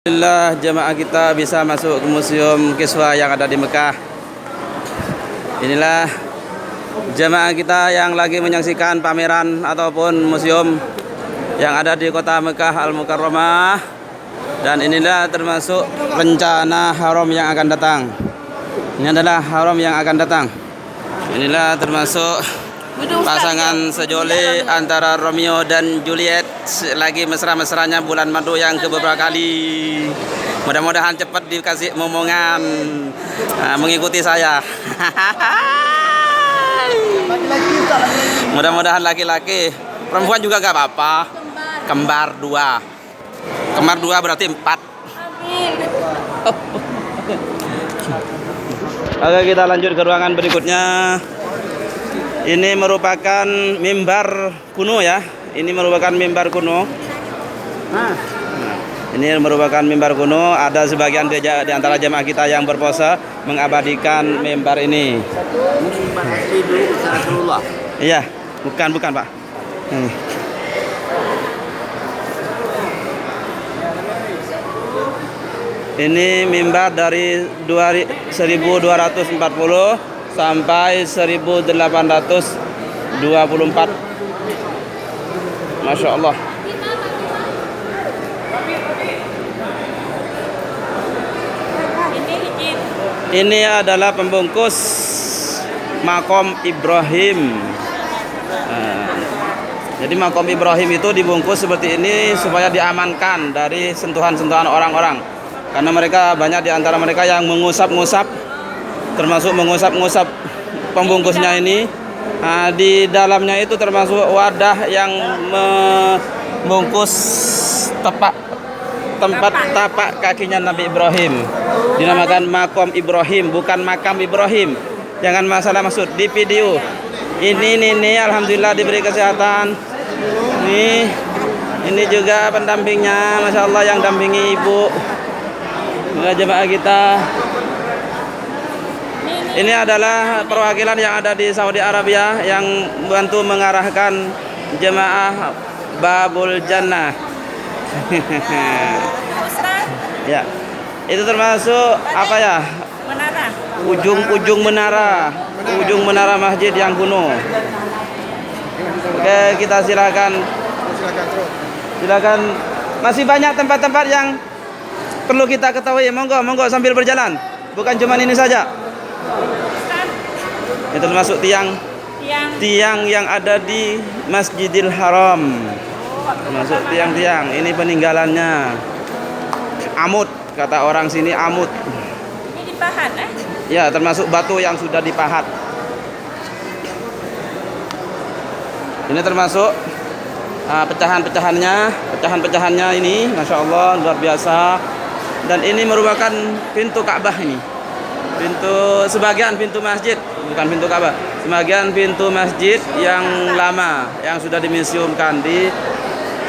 Alhamdulillah jemaah kita bisa masuk ke Museum Kiswa yang ada di Mekah. Inilah jemaah kita yang lagi menyaksikan pameran ataupun museum yang ada di kota Mekah Al-Mukarramah. Dan inilah termasuk rencana haram yang akan datang. Ini adalah haram yang akan datang. Inilah termasuk pasangan sejoli antara Romeo dan Juliet, lagi mesra-mesranya bulan madu yang kebeberapa kali. Mudah-mudahan cepat dikasih momongan. Mengikuti saya. Mudah-mudahan laki-laki. Perempuan juga gak apa-apa. Kembar dua. Kembar dua berarti 4. Amin. Oke, kita lanjut ke ruangan berikutnya. Ini merupakan mimbar kuno ya. Ini merupakan mimbar kuno. Ini merupakan mimbar kuno. Ada sebagian di antara jemaah kita yang berpose mengabadikan mimbar ini. Mimbar asli dulu Rasulullah. Iya, bukan Pak. Ini mimbar dari 1240 sampai 1824. Masya Allah. Ini adalah pembungkus makom Ibrahim. Jadi makom Ibrahim itu dibungkus seperti ini supaya diamankan dari sentuhan-sentuhan orang-orang. Karena mereka banyak di antara mereka yang mengusap-ngusap, termasuk mengusap-ngusap pembungkusnya ini. Di dalamnya itu termasuk wadah yang membungkus tempat tapak kakinya Nabi Ibrahim. Dinamakan makom Ibrahim, bukan makam Ibrahim. Jangan masalah maksud di video. Ini alhamdulillah diberi kesehatan. Ini juga pendampingnya, masya Allah, yang dampingi ibu. Jemaah kita. Ini adalah perwakilan yang ada di Saudi Arabia yang membantu mengarahkan jemaah Babul Jannah. Ya, itu termasuk apa ya? Menara. Ujung menara masjid yang kuno. Oke, kita silakan. Masih banyak tempat-tempat yang perlu kita ketahui. Monggo sambil berjalan. Bukan cuma ini saja. Itu termasuk tiang yang ada di Masjidil Haram. Termasuk tiang-tiang. Ini peninggalannya. Amut, kata orang sini amut. Ini dipahat, Ya, termasuk batu yang sudah dipahat. Ini termasuk pecahan-pecahannya ini, masya Allah, luar biasa. Dan ini merupakan pintu Ka'bah ini. Sebagian pintu masjid, bukan pintu Ka'bah. Sebagian pintu masjid yang lama yang sudah dimuseumkan di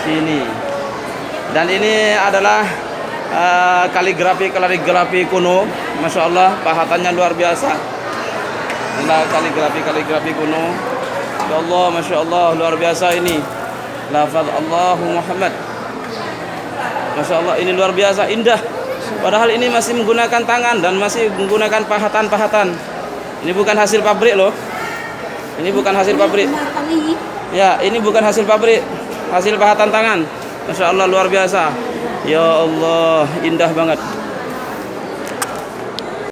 sini. Dan ini adalah kaligrafi kuno, masya Allah, pahatannya luar biasa. Inilah kaligrafi kuno. Ya Allah, masya Allah, luar biasa ini. Lafaz Allahu Muhammad. Masya Allah, ini luar biasa indah. Padahal ini masih menggunakan tangan dan masih menggunakan pahatan-pahatan. Ini bukan hasil pabrik loh. Ini bukan hasil pabrik. Ya, ini bukan hasil pabrik, hasil pahatan tangan. Masya Allah, luar biasa. Ya Allah, indah banget.